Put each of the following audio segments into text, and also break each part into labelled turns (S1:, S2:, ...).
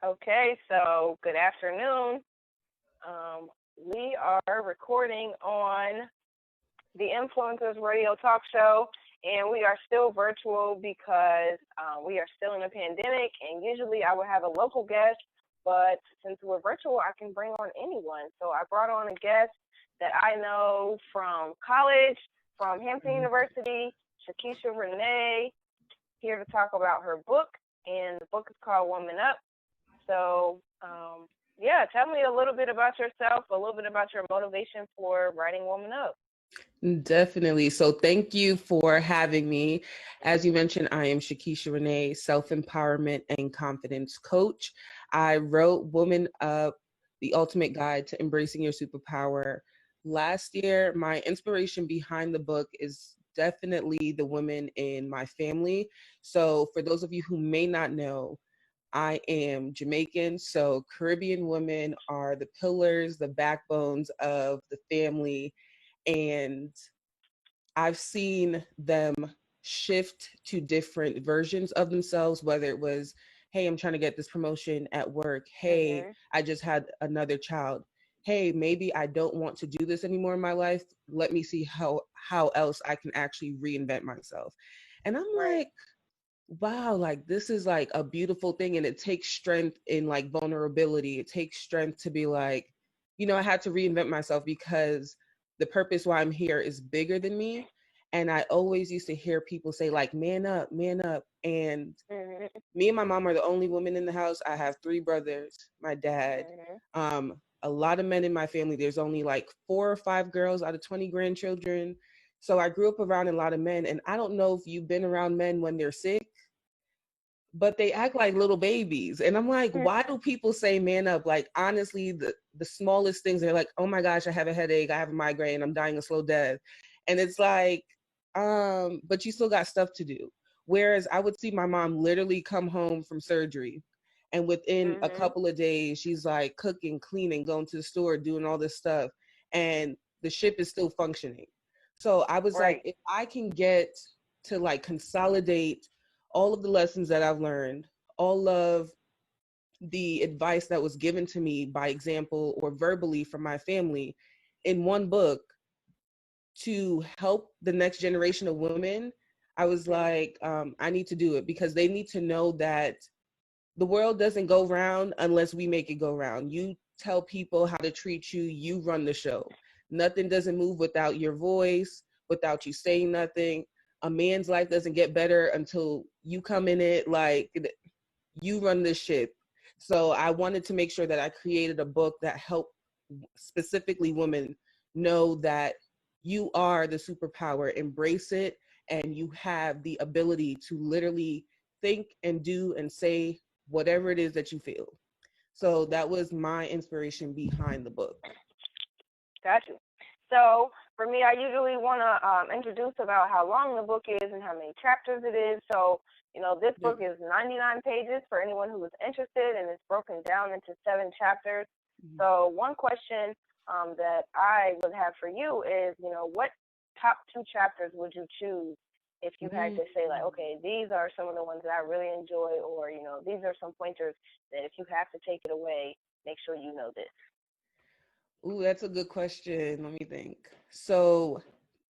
S1: Okay, so good afternoon. We are recording on the Influencers Radio Talk Show, and we are still virtual because we are still in a pandemic, and usually I would have a local guest, but since we're virtual, I can bring on anyone. So I brought on a guest that I know from college, from Hampton University, Shaquisha Renee, here to talk about her book, and the book is called Woman Up. So, yeah, tell me a little bit about yourself, a little bit about your motivation for writing Woman Up.
S2: Definitely. So thank you for having me. As you mentioned, I am Shaquisha Renee, self-empowerment and confidence coach. I wrote Woman Up, the ultimate guide to embracing your superpower last year. My inspiration behind the book is definitely the women in my family. So for those of you who may not know, I am Jamaican, so Caribbean women are the pillars, the backbones of the family, and I've seen them shift to different versions of themselves, whether it was, hey, I'm trying to get this promotion at work. Hey,
S1: Mhm.
S2: I just had another child. Hey, maybe I don't want to do this anymore in my life. Let me see how else I can actually reinvent myself. And I'm
S1: Right.
S2: like, wow, like this is like a beautiful thing. And it takes strength in like vulnerability. It takes strength to be like, I had to reinvent myself because the purpose why I'm here is bigger than me. And I always used to hear people say like, man up, man up. And
S1: Mhm.
S2: me and my mom are the only women in the house. I have three brothers, my dad,
S1: Mhm.
S2: a lot of men in my family. There's only like 4 or 5 girls out of 20 grandchildren. So I grew up around a lot of men. And I don't know if you've been around men when they're sick, but they act like little babies. And I'm like,
S1: Mhm.
S2: why do people say man up? Like, honestly, the smallest things, they're like, oh my gosh, I have a headache, I have a migraine, I'm dying a slow death. And it's like, but you still got stuff to do. Whereas I would see my mom literally come home from surgery, and within a
S1: Mhm.
S2: couple of days, she's like cooking, cleaning, going to the store, doing all this stuff. And the ship is still functioning. So I was like,
S1: Right.
S2: if I can get to like consolidate all of the lessons that I've learned, all of the advice that was given to me by example or verbally from my family in one book to help the next generation of women, I was
S1: Mhm.
S2: like, I need to do it because they need to know that the world doesn't go round unless we make it go round. You tell people how to treat you, you run the show. Nothing doesn't move without your voice, without you saying nothing. A man's life doesn't get better until you come in it. Like, you run this ship. So I wanted to make sure that I created a book that helped specifically women know that you are the superpower, embrace it, and you have the ability to literally think and do and say whatever it is that you feel. So that was my inspiration behind the book.
S1: Got you. So for me, I usually want to introduce about how long the book is and how many chapters it is. So, this
S2: Yeah.
S1: book is 99 pages for anyone who is interested, and it's broken down into 7 chapters.
S2: Mhm.
S1: So one question that I would have for you is, what top 2 chapters would you choose if you had
S2: Mhm.
S1: to say, like, okay, these are some of the ones that I really enjoy, or, these are some pointers that if you have to take it away, make sure you know this.
S2: Ooh, that's a good question. Let me think. So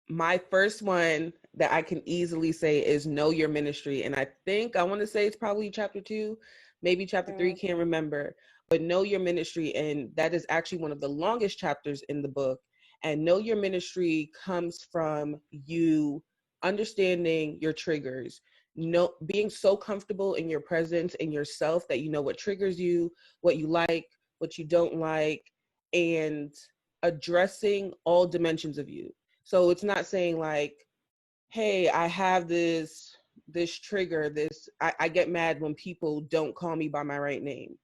S2: my first one that I can easily say is know your ministry. And I think I want to say it's probably chapter 2, maybe chapter 3,
S1: Mm-hmm.
S2: can't remember. But know your ministry. And that is actually one of the longest chapters in the book. And know your ministry comes from you understanding your triggers, being so comfortable in your presence and yourself that you know what triggers you, what you like, what you don't like, and addressing all dimensions of you. So it's not saying like, hey, I have this trigger, I get mad when people don't call me by my right name.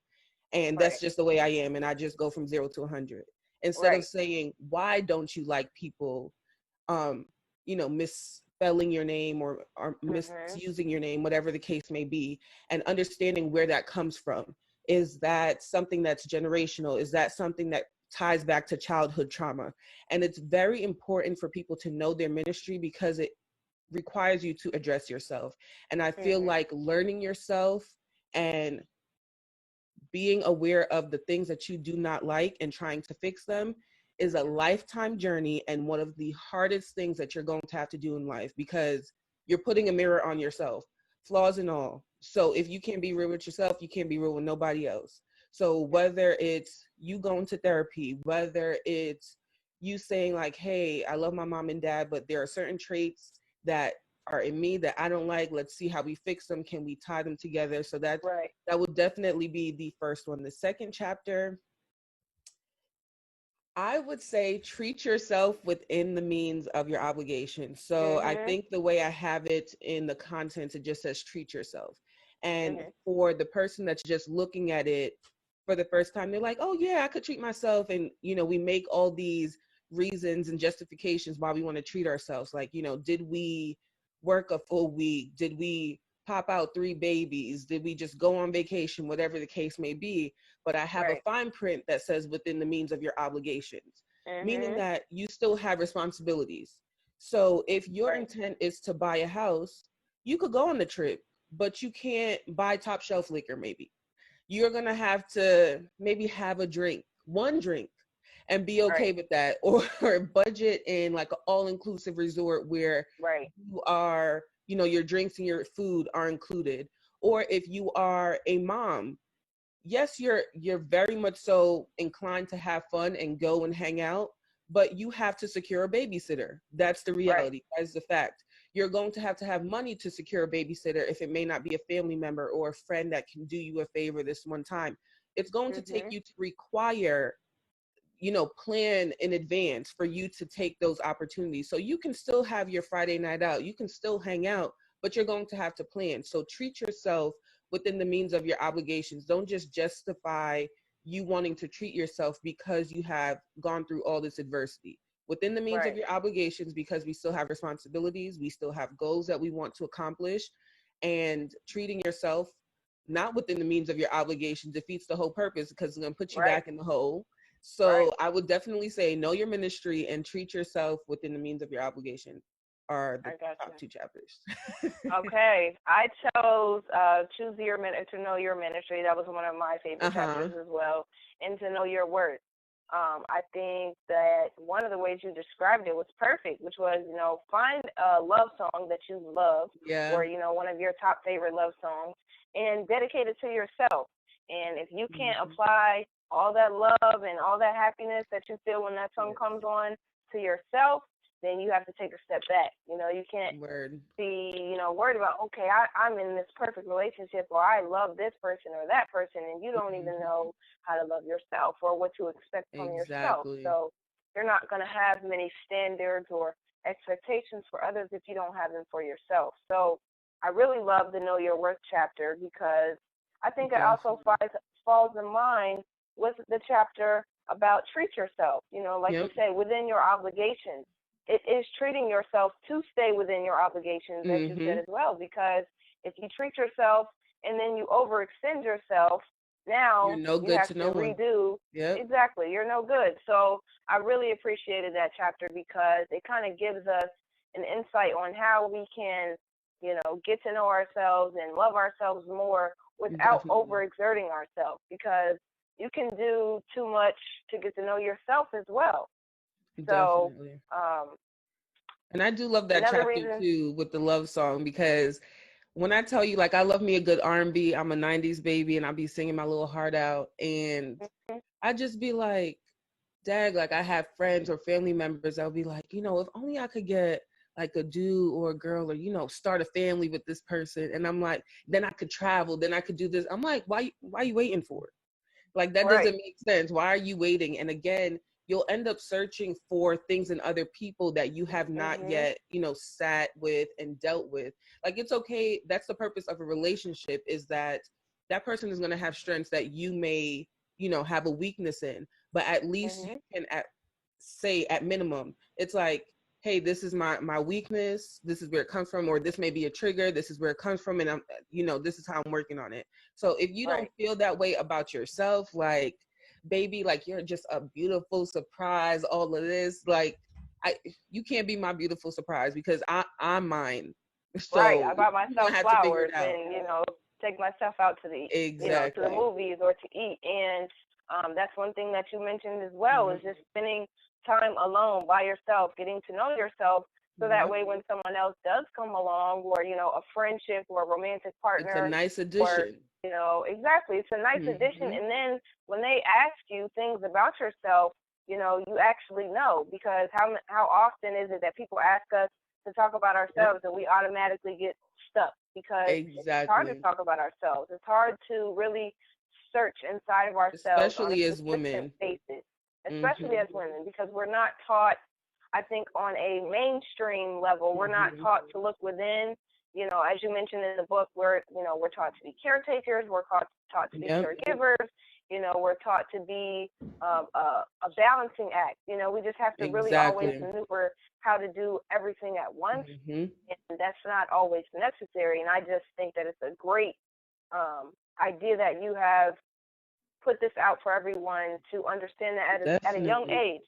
S2: And
S1: Right.
S2: that's just the way I am. And I just go from 0 to 100. Instead of
S1: Right.
S2: saying, why don't you like people, um, misspelling your name or
S1: Mhm.
S2: misusing your name, whatever the case may be, and understanding where that comes from. Is that something that's generational? Is that something that ties back to childhood trauma? And it's very important for people to know their ministry because it requires you to address yourself. And I feel
S1: Mhm.
S2: like learning yourself and being aware of the things that you do not like and trying to fix them is a lifetime journey and one of the hardest things that you're going to have to do in life, because you're putting a mirror on yourself, flaws and all. So if you can't be real with yourself, you can't be real with nobody else. So whether it's you going to therapy, whether it's you saying like, hey, I love my mom and dad, but there are certain traits that are in me that I don't like. Let's see how we fix them. Can we tie them together? So that would definitely be the first one. The second chapter, I would say treat yourself within the means of your obligation. So I think the way I have it in the content, it just says treat yourself. And for the person that's just looking at it for the first time, they're like, oh yeah, I could treat myself. And, you know, we make all these reasons and justifications why we want to treat ourselves. Like, you know, did we work a full week? Did we pop out 3 babies? Did we just go on vacation? Whatever the case may be. But I have a fine print that says within the means of your obligations, meaning that you still have responsibilities. So if your intent is to buy a house, you could go on the trip, but you can't buy top shelf liquor maybe. You're going to have to maybe have a drink, one drink, and be okay with that, or budget in like an all-inclusive resort where you are, you know, your drinks and your food are included. Or if you are a mom, yes, you're very much so inclined to have fun and go and hang out, but you have to secure a babysitter. That's the reality. That's the fact. You're going to have money to secure a babysitter if it may not be a family member or a friend that can do you a favor this one time. It's going to take you to require, you know, plan in advance for you to take those opportunities. So you can still have your Friday night out, you can still hang out, but you're going to have to plan. So treat yourself within the means of your obligations. Don't just justify you wanting to treat yourself because you have gone through all this adversity. Within the means of your obligations, because we still have responsibilities, we still have goals that we want to accomplish, and treating yourself not within the means of your obligation defeats the whole purpose, because it's going to put you back in the hole. So I would definitely say know your ministry and treat yourself within the means of your obligation are the top 2 chapters.
S1: Okay. I chose Choose Your Ministry, to Know Your Ministry. That was one of my favorite chapters as well. And To Know Your Worth. I think that one of the ways you described it was perfect, which was, you know, find a love song that you love, or, you know, one of your top favorite love songs, and dedicate it to yourself. And if you can't apply all that love and all that happiness that you feel when that song comes on to yourself, then you have to take a step back. You know, you can't be, you know, worried about, okay, I'm in this perfect relationship, or I love this person or that person, and you don't even know how to love yourself or what to expect from yourself. So you're not going to have many standards or expectations for others if you don't have them for yourself. So I really love the Know Your Worth chapter, because I think it also falls in line with the chapter about treat yourself. You know, like you say, within your obligations. It is treating yourself to stay within your obligations, as you said as well, because if you treat yourself and then you overextend yourself, now you have to redo. Exactly, you're no good. So I really appreciated that chapter, because it kind of gives us an insight on how we can, you know, get to know ourselves and love ourselves more without overexerting ourselves, because you can do too much to get to know yourself as well. So,
S2: and I do love that chapter too with the love song, because when I tell you, like, I love me a good R&B, I'm a 90s baby, and I'll be singing my little heart out, and I just be like, dag, like I have friends or family members that'll be like, you know, if only I could get like a dude or a girl, or, you know, start a family with this person. And I'm like, then I could travel, then I could do this. I'm like, why are you waiting for it? Like, that doesn't make sense. Why are you waiting? And again, you'll end up searching for things in other people that you have not yet, you know, sat with and dealt with. Like, it's okay. That's the purpose of a relationship, is that that person is going to have strengths that you may, you know, have a weakness in, but at least you can say at minimum, it's like, hey, this is my weakness. This is where it comes from, or this may be a trigger. This is where it comes from. And I'm, you know, this is how I'm working on it. So if you don't feel that way about yourself, like, baby, like, you're just a beautiful surprise, all of this, like, you can't be my beautiful surprise, because I'm mine. So
S1: I bought myself flowers, and, you know, take myself out to the, to the
S2: Exactly.
S1: movies or to eat. And that's one thing that you mentioned as well, is just spending time alone by yourself, getting to know yourself, so that way when someone else does come along, or, a friendship or a romantic partner,
S2: it's a nice
S1: or,
S2: addition.
S1: exactly, it's a nice addition. And then when they ask you things about yourself, you actually know, because how often is it that people ask us to talk about ourselves and we automatically get stuck, because it's hard to
S2: Exactly.
S1: talk about ourselves. It's hard to really search inside of ourselves on a
S2: Especially as
S1: consistent
S2: women.
S1: basis, especially as women, because we're not taught, I think, on a mainstream level, we're not taught to look within. As you mentioned in the book, we're taught to be caretakers, we're taught to be caregivers, we're taught to be a balancing act. We just have to really always maneuver how to do everything at once, and that's not always necessary. And I just think that it's a great idea that you have put this out for everyone to understand that at a young age,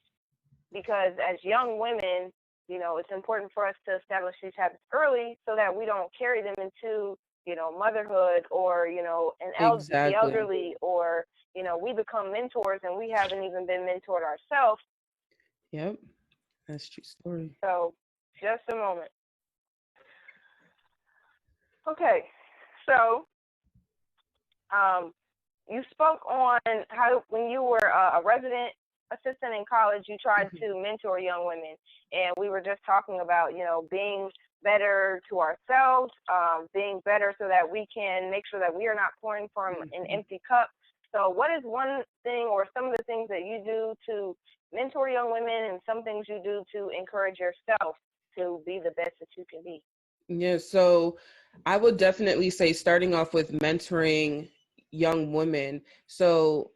S1: because as young women, it's important for us to establish these habits early so that we don't carry them into, motherhood, or, the elderly, or, we become mentors and we haven't even been mentored ourselves.
S2: Yep, that's a true story.
S1: So, just a moment. Okay, so you spoke on how when you were a resident assistant in college, you tried to mentor young women, and we were just talking about, being better to ourselves, being better so that we can make sure that we are not pouring from an empty cup. So what is one thing, or some of the things that you do to mentor young women, and some things you do to encourage yourself to be the best that you can be?
S2: Yeah, so I would definitely say, starting off with mentoring young women. So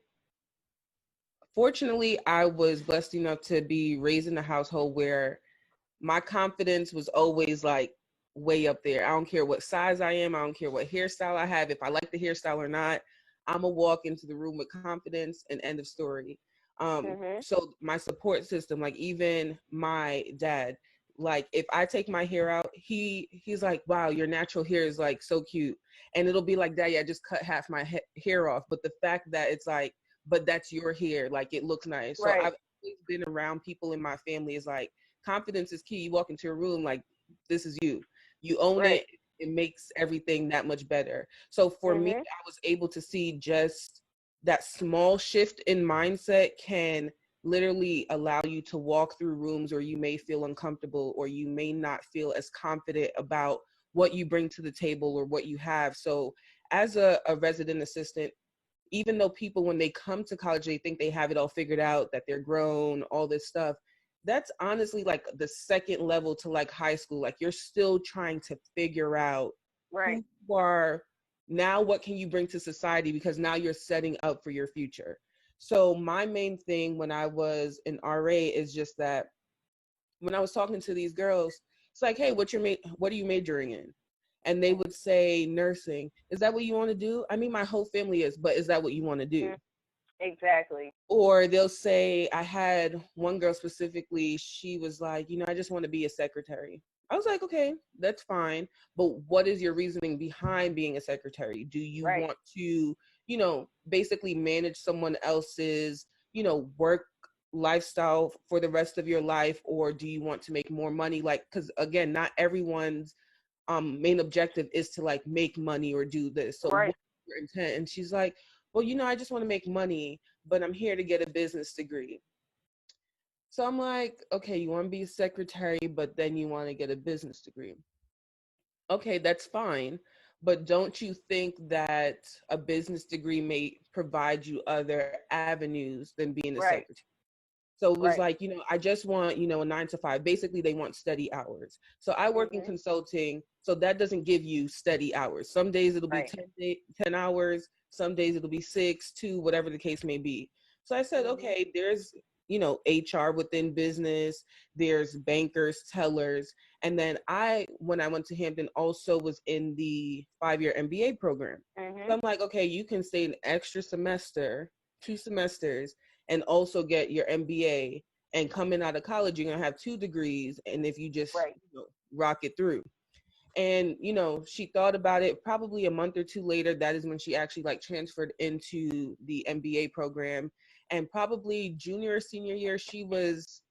S2: fortunately, I was blessed enough to be raised in a household where my confidence was always like way up there. I don't care what size I am. I don't care what hairstyle I have. If I like the hairstyle or not, I'm gonna walk into the room with confidence, and end of story. So my support system, like even my dad, like if I take my hair out, he's like, wow, your natural hair is like so cute. And it'll be like, Daddy, I just cut half my hair off. But the fact that it's like, but that's your hair, like it looks nice. So I've always been around people in my family is like, confidence is key. You walk into a room like, this is you. You own it. It makes everything that much better. So for me, I was able to see just that small shift in mindset can literally allow you to walk through rooms where you may feel uncomfortable, or you may not feel as confident about what you bring to the table or what you have. So as a resident assistant, even though people, when they come to college, they think they have it all figured out, that they're grown, all this stuff, that's honestly like the second level to like high school. Like you're still trying to figure out who you are now, what can you bring to society, because now you're setting up for your future. So my main thing when I was an RA is just that when I was talking to these girls, it's like, hey, what are you majoring in? And they would say nursing. Is that what you want to do? I mean, my whole family is, but is that what you want to do?
S1: Exactly.
S2: Or they'll say, I had one girl specifically, she was like, I just want to be a secretary. I was like, okay, that's fine. But what is your reasoning behind being a secretary? Do you want to, basically manage someone else's, work lifestyle for the rest of your life? Or do you want to make more money? Like, because again, not everyone's main objective is to like make money or do this. So what's your intent? And she's like, well, I just want to make money, but I'm here to get a business degree. So I'm like, okay, you want to be a secretary, but then you want to get a business degree. Okay, that's fine. But don't you think that a business degree may provide you other avenues than being a secretary? So it was like, I just want, a 9 to 5. Basically, they want steady hours. So I work in consulting. So that doesn't give you steady hours. Some days it'll be 10 hours. Some days it'll be 6, 2, whatever the case may be. So I said, okay, there's, HR within business. There's bankers, tellers. And then when I went to Hampton, also was in the 5-year MBA program. So I'm like, okay, you can stay an extra semester, 2 semesters, and also get your MBA, and coming out of college, you're going to have 2 degrees. And if you just rock it through. And, you know, she thought about it. Probably a month or two later, that is when she actually like transferred into the MBA program. And probably junior or senior year, she was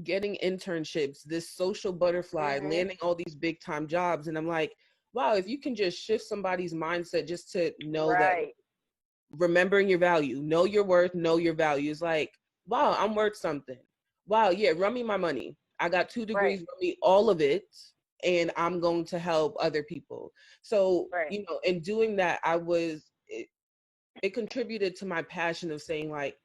S2: getting internships, this social butterfly,
S1: Mhm.
S2: landing all these big time jobs. And I'm like, wow, if you can just shift somebody's mindset just to know that,
S1: Right.
S2: remembering your value, know your worth, know your value, is like, wow, I'm worth something. Wow, yeah, run me my money. I got 2 degrees,
S1: Right.
S2: run me all of it, and I'm going to help other people. So,
S1: Right.
S2: you know, in doing that, it contributed to my passion of saying, like,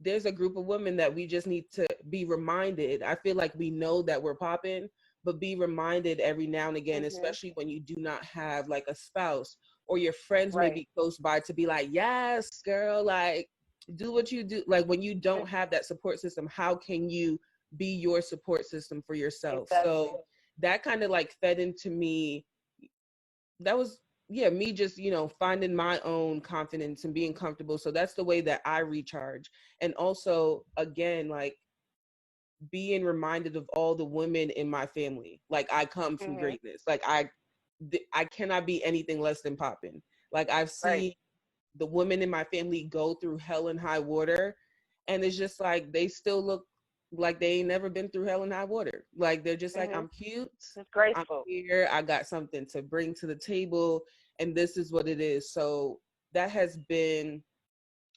S2: there's a group of women that we just need to be reminded. I feel like we know that we're popping, but be reminded every now and again,
S1: Mhm.
S2: especially when you do not have like a spouse or your friends may
S1: Right.
S2: be close by, to be like, yes, girl, like do what you do. Like when you don't
S1: Mhm.
S2: have that support system, how can you be your support system for yourself?
S1: Exactly.
S2: So that kind of like fed into me. That was, yeah, me just, you know, finding my own confidence and being comfortable. So that's the way that I recharge. And also, again, like being reminded of all the women in my family. Like I come from
S1: Mhm.
S2: greatness. Like I cannot be anything less than popping. Like I've
S1: Right.
S2: seen the women in my family go through hell and high water, and it's just like they still look like they ain't never been through hell and high water. Like they're just like,
S1: Mhm.
S2: I'm cute,
S1: It's
S2: I'm
S1: graceful.
S2: here, I got something to bring to the table, and this is what it is. So that has been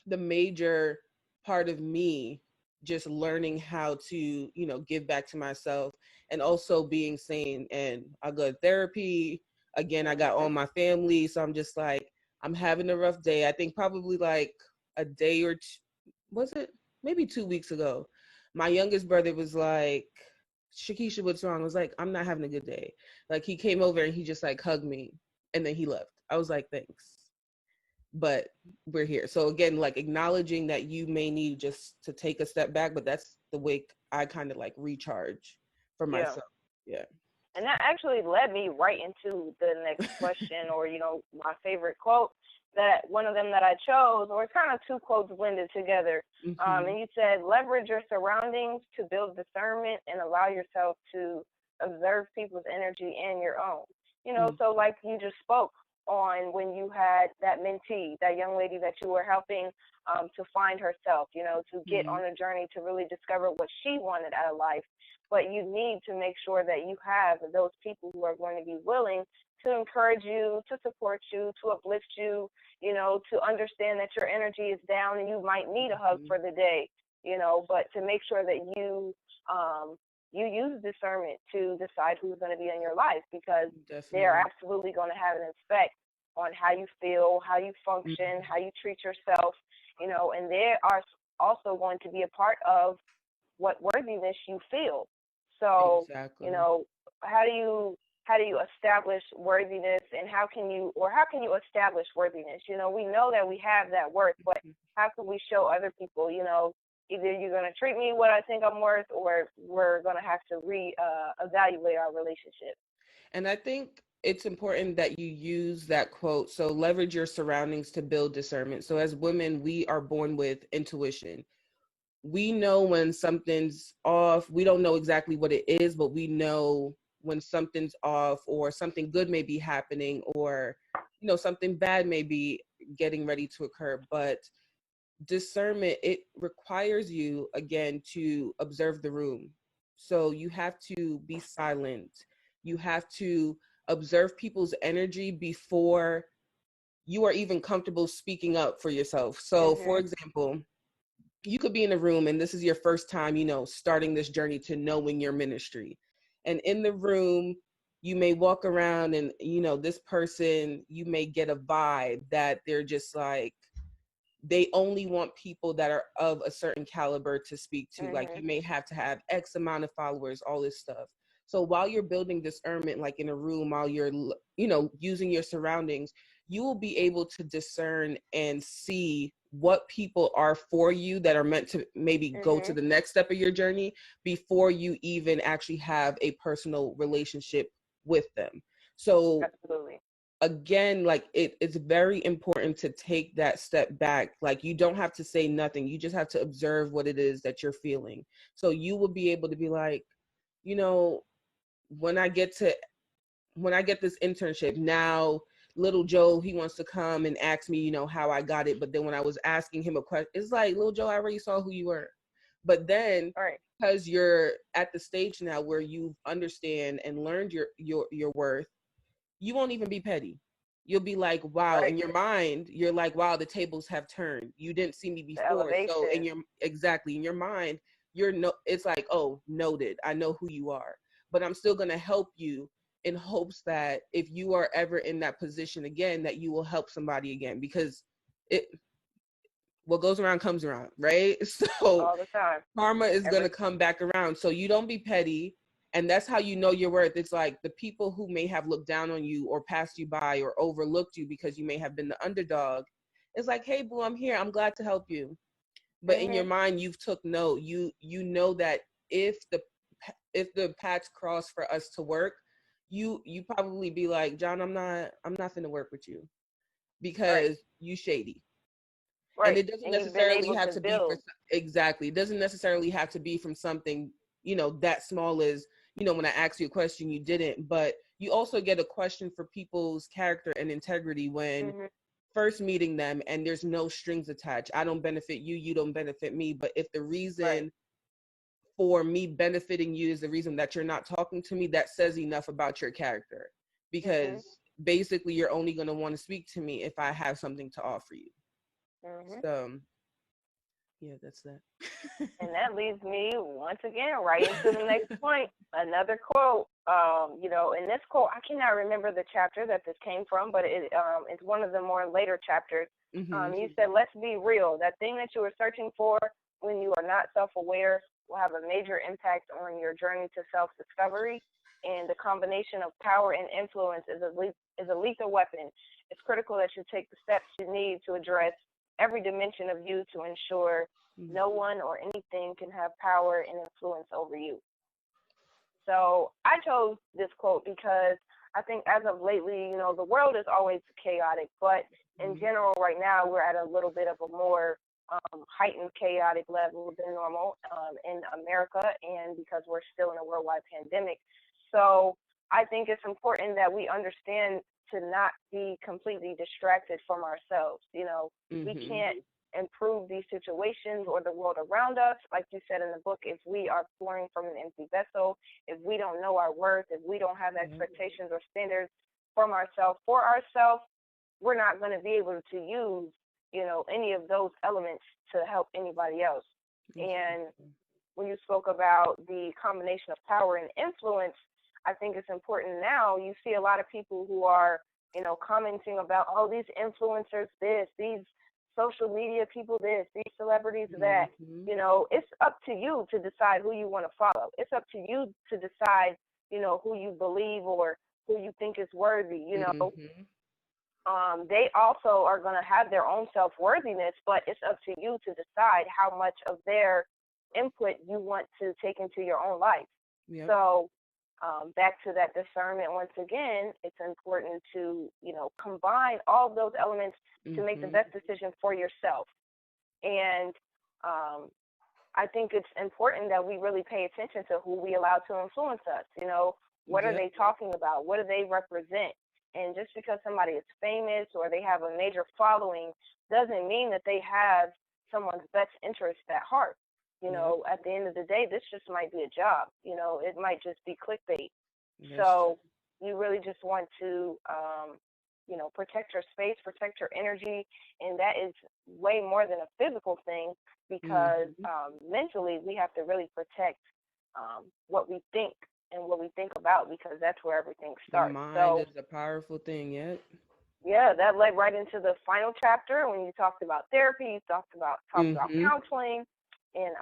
S2: the major part of me, just learning how to, you know, give back to myself, and also being sane. And I go to therapy again. I got all
S1: Mhm.
S2: my family, so I'm just like, I'm having a rough day. I think probably like a day or two, was it maybe 2 weeks ago, my youngest brother was like, Shaquisha, what's wrong? I was like, I'm not having a good day. Like he came over and he just like hugged me, and then he left. I was like, thanks, but we're here. So again, like acknowledging that you may need just to take a step back, but that's the way I kind of like recharge for
S1: Yeah.
S2: myself. Yeah.
S1: And that actually led me right into the next question, or my favorite quote. That one of them that I chose, or it's kind of two quotes blended together.
S2: Hmm.
S1: And you said, leverage your surroundings to build discernment and allow yourself to observe people's energy and your own. So like you just spoke on when you had that mentee, that young lady that you were helping to find herself, to get
S2: Hmm.
S1: on a journey to really discover what she wanted out of life. But you need to make sure that you have those people who are going to be willing to encourage you, to support you, to uplift you, to understand that your energy is down and you might need a hug
S2: Hmm.
S1: for the day, but to make sure that you use discernment to decide who's going to be in your life, because they are
S2: Definitely.
S1: absolutely going to have an effect on how you feel, how you function,
S2: Hmm.
S1: how you treat yourself, and they are also going to be a part of what worthiness you feel. So,
S2: Exactly.
S1: how do you establish worthiness, and how can you establish worthiness? We know that we have that worth, but how can we show other people, either you're going to treat me what I think I'm worth, or we're going to have to evaluate our relationship.
S2: And I think it's important that you use that quote. So leverage your surroundings to build discernment. So as women, we are born with intuition. We know when something's off. We don't know exactly what it is, but we know when something's off, or something good may be happening, or, you know, something bad may be getting ready to occur. But discernment, it requires you again to observe the room. So you have to be silent. You have to observe people's energy before you are even comfortable speaking up for yourself. So for
S1: Mhm.
S2: example, you could be in a room and this is your first time, you know, starting this journey to knowing your ministry. And in the room, you may walk around and, you know, this person, you may get a vibe that they're just like, they only want people that are of a certain caliber to speak to. Like
S1: Mhm.
S2: you may have to have X amount of followers, all this stuff. So while you're building discernment, like in a room, while you're, you know, using your surroundings, you will be able to discern and see what people are for you that are meant to maybe go to
S1: Mhm.
S2: the next step of your journey before you even actually have a personal relationship with them. So
S1: Absolutely.
S2: again, like it's very important to take that step back. Like you don't have to say nothing, you just have to observe what it is that you're feeling, so you will be able to be like, you know, when I get to when I get this internship now, little Joe, he wants to come and ask me, how I got it. But then when I was asking him a question, it's like, little Joe, I already saw who you were. But then
S1: Right.
S2: because you're at the stage now where you understand and learned your worth, you won't even be petty. You'll be like, wow,
S1: Right.
S2: in your mind, you're like, wow, the tables have turned. You didn't see me
S1: The
S2: before. So
S1: elevation.
S2: in your mind, it's like, oh, noted. I know who you are. But I'm still gonna help you in hopes that if you are ever in that position again, that you will help somebody again, because it what goes around comes around, right? So
S1: All the time.
S2: karma is going
S1: Every
S2: to come back around. So you don't be petty. And that's how you know your worth. It's like the people who may have looked down on you or passed you by or overlooked you because you may have been the underdog. It's like, hey, boo, I'm here. I'm glad to help you. But in your
S1: Mhm.
S2: mind, you've took note. You know that if the paths cross for us to work, you probably be like, John, I'm not finna work with you
S1: Right.
S2: because you shady. And
S1: Right.
S2: it doesn't
S1: And you've been
S2: necessarily
S1: able
S2: have
S1: to
S2: to be for
S1: build.
S2: exactly. It doesn't necessarily have to be from something, that small as, when I asked you a question, you didn't, but you also get a question for people's character and integrity when
S1: Mhm.
S2: first meeting them, and there's no strings attached. I don't benefit you, you don't benefit me. But if the
S1: Right.
S2: reason for me benefiting you is the reason that you're not talking to me, that says enough about your character,
S1: Mhm.
S2: because basically you're only going to want to speak to me if I have something to offer you.
S1: Mhm.
S2: So yeah, that's that.
S1: And that leads me once again right into the next point. Another quote. In this quote, I cannot remember the chapter that this came from, but it's one of the more later chapters.
S2: Mm-hmm.
S1: You said, "Let's be real. That thing that you are searching for when you are not self-aware will have a major impact on your journey to self-discovery. And the combination of power and influence is a lethal weapon. It's critical that you take the steps you need to address every dimension of you to ensure no one or anything can have power and influence over you." So I chose this quote because I think as of lately, the world is always chaotic, but in
S2: Mm-hmm.
S1: general, right now, we're at a little bit of a more heightened chaotic level than normal in America, and because we're still in a worldwide pandemic. So I think it's important that we understand to not be completely distracted from ourselves. We
S2: Mm-hmm.
S1: can't improve these situations or the world around us. Like you said in the book, if we are pouring from an empty vessel, if we don't know our worth, if we don't have
S2: Yeah.
S1: expectations or standards from ourselves for ourselves, we're not going to be able to use, any of those elements to help anybody else. And
S2: Exactly.
S1: when you spoke about the combination of power and influence, I think it's important now. You see a lot of people who are, commenting about, oh, these influencers, this, these social media people, this, these celebrities, that.
S2: Mm-hmm.
S1: It's up to you to decide who you want to follow. It's up to you to decide, who you believe or who you think is worthy.
S2: Mm-hmm.
S1: They also are going to have their own self-worthiness, but it's up to you to decide how much of their input you want to take into your own life.
S2: Yep.
S1: So back to that discernment once again, it's important to, combine all of those elements to make the
S2: Mm-hmm.
S1: best decision for yourself. And um, I think it's important that we really pay attention to who we allow to influence us. What are
S2: Yep.
S1: they talking about? What do they represent? And just because somebody is famous or they have a major following doesn't mean that they have someone's best interest at heart.
S2: Yep.
S1: At the end of the day, this just might be a job. It might just be clickbait.
S2: That's true.
S1: So you really just want to, protect your space, protect your energy, and that is way more than a physical thing because
S2: Mm-hmm.
S1: mentally we have to really protect what we think and what we think about because that's where everything
S2: The
S1: starts.
S2: mind
S1: So
S2: is a powerful thing. Yep.
S1: yeah, that led right into the final chapter when you talked about therapy, you talked about
S2: Mm-hmm.
S1: counseling, and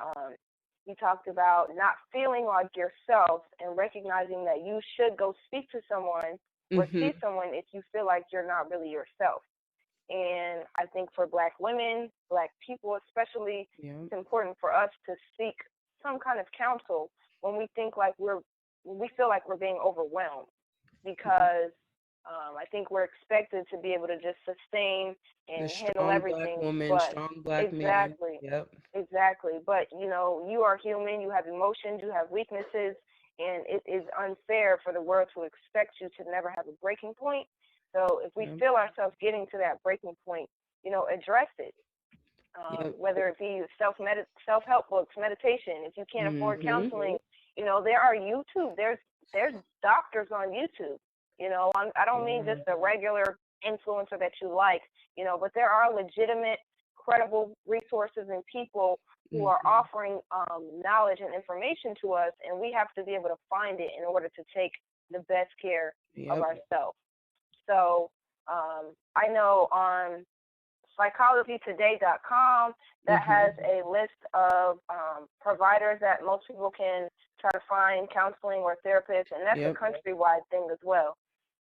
S1: you talked about not feeling like yourself and recognizing that you should go speak to someone or
S2: Mm-hmm.
S1: see someone if you feel like you're not really yourself. And I think for Black women, Black people especially,
S2: Yep.
S1: it's important for us to seek some kind of counsel when we think like when we feel like we're being overwhelmed because I think we're expected to be able to just sustain
S2: The
S1: and handle
S2: strong Black
S1: everything.
S2: woman,
S1: But
S2: strong Black man.
S1: exactly,
S2: Yep.
S1: exactly. But you are human. You have emotions. You have weaknesses, and it is unfair for the world to expect you to never have a breaking point. So if we
S2: Yep.
S1: feel ourselves getting to that breaking point, address it.
S2: Yep.
S1: Whether it be self-help books, meditation. If you can't afford
S2: Mm-hmm.
S1: counseling, there are YouTube. There's doctors on YouTube. I don't mean
S2: Yeah.
S1: just a regular influencer that you like. But there are legitimate, credible resources and people who are
S2: Mm-hmm.
S1: offering knowledge and information to us, and we have to be able to find it in order to take the best care of
S2: Yep.
S1: ourselves. So I know on psychologytoday.com that
S2: Mm-hmm.
S1: has a list of providers that most people can try to find counseling or therapists, and that's a
S2: Yep.
S1: countrywide thing as well.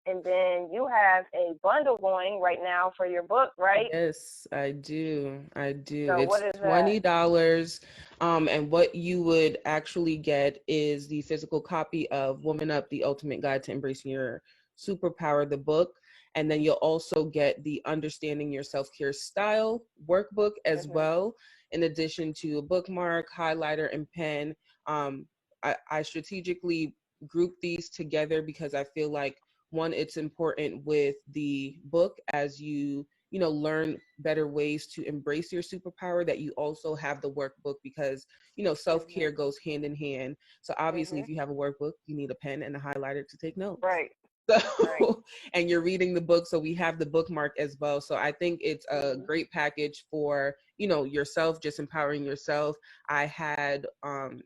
S1: And then you have a bundle going right now for your book, right?
S2: Yes, I do. I do.
S1: So what
S2: It's
S1: is that?
S2: $20. And what you would actually get is the physical copy of Woman Up, the Ultimate Guide to Embracing Your Superpower, the book. And then you'll also get the Understanding Your Self-Care Style workbook as
S1: Mhm.
S2: well, in addition to a bookmark, highlighter, and pen. I strategically group these together because I feel like, one, it's important with the book as you learn better ways to embrace your superpower, that you also have the workbook, because
S1: Mhm.
S2: self-care goes hand in hand. So obviously,
S1: Mhm.
S2: if you have a workbook, you need a pen and a highlighter to take notes.
S1: Right. Right.
S2: So and you're reading the book, so we have the bookmark as well. So I think it's a
S1: Mhm.
S2: great package for yourself, just empowering yourself. I had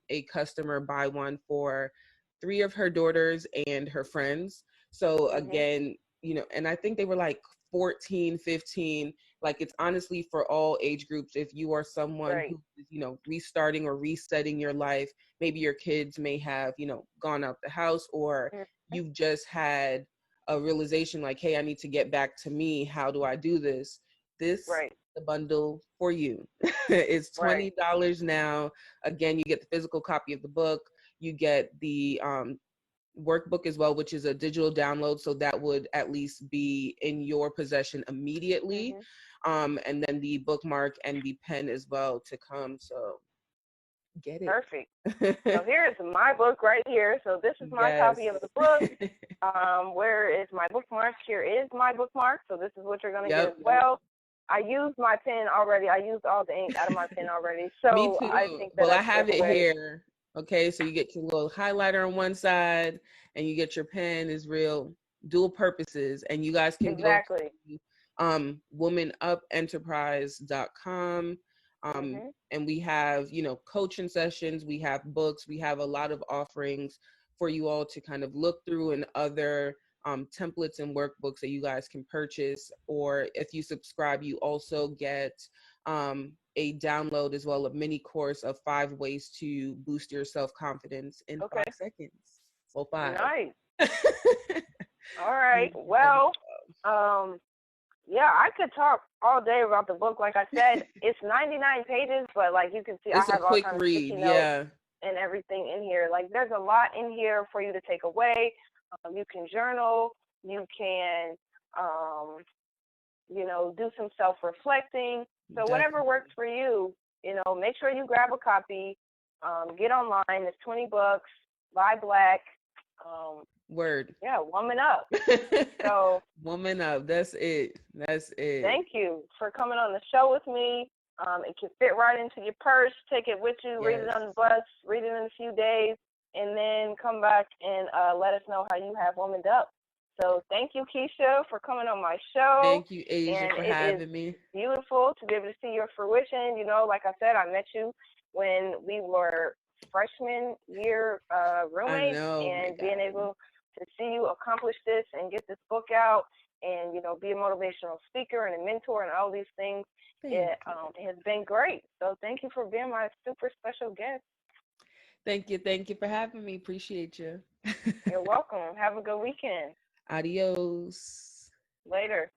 S2: a customer buy one for three of her daughters and her friends. So
S1: Mhm.
S2: again, and I think they were like 14, 15. Like, it's honestly for all age groups. If you are someone
S1: Right.
S2: who is restarting or resetting your life, maybe your kids may have gone out the house, or
S1: Mhm.
S2: you've just had a realization like, hey, I need to get back to me. How do I do this? This
S1: Right.
S2: the bundle for you. It's
S1: Right.
S2: $20 now. Again, you get the physical copy of the book. You get the workbook as well, which is a digital download, so that would at least be in your possession immediately.
S1: Mhm.
S2: And then the bookmark and the pen as well to come. So get
S1: Perfect.
S2: it.
S1: So here is my book right here. So this is my
S2: Yes.
S1: copy of the book. Where is my bookmark? Here is my bookmark. So this is what you're going to get
S2: Yep.
S1: as well. I used my pen already. I used all the ink out of my pen already.
S2: Me
S1: So I
S2: too.
S1: think that
S2: Well, I
S1: that's a
S2: have
S1: good
S2: it
S1: way.
S2: here. Okay, so you get your little highlighter on one side, and you get your pen. Is real dual purposes, and you guys can go
S1: Exactly.
S2: to womanupenterprise.com.
S1: Mhm.
S2: And we have coaching sessions, we have books, we have a lot of offerings for you all to kind of look through, and other templates and workbooks that you guys can purchase. Or if you subscribe, you also get a download as well, a mini course of 5 ways to boost your self-confidence in
S1: Okay.
S2: 5 seconds. Well, five.
S1: Nice. All right. Well, um, yeah, I could talk all day about the book. Like I said, it's 99 pages, but like you can see, I
S2: It's a
S1: have all
S2: quick
S1: kinds of
S2: read.
S1: sticky notes
S2: Yeah,
S1: and everything in here. Like there's a lot in here for you to take away. You can journal. You can, um, do some self-reflecting. So whatever works
S2: definitely.
S1: for you, make sure you grab a copy. Get online. It's $20. Buy black. Um,
S2: Word.
S1: yeah, woman up. So
S2: Woman up. That's it. That's it.
S1: thank you for coming on the show with me. It can fit right into your purse. Take it with you. Read it
S2: Yes.
S1: on the bus. Read it in a few days, and then come back and let us know how you have womaned up. So thank you, Keisha, for coming on my show.
S2: Thank you, Asia,
S1: And
S2: for
S1: it is
S2: having me.
S1: beautiful to be able to see your fruition. Like I said, I met you when we were freshman year
S2: I
S1: roommates,
S2: know, my
S1: and being
S2: God.
S1: able to see you accomplish this and get this book out, and be a motivational speaker and a mentor and all these things,
S2: Thank
S1: it
S2: you.
S1: has been great. So thank you for being my super special guest.
S2: Thank you. Thank you for having me. Appreciate you.
S1: You're welcome. Have a good weekend.
S2: Adios.
S1: Later.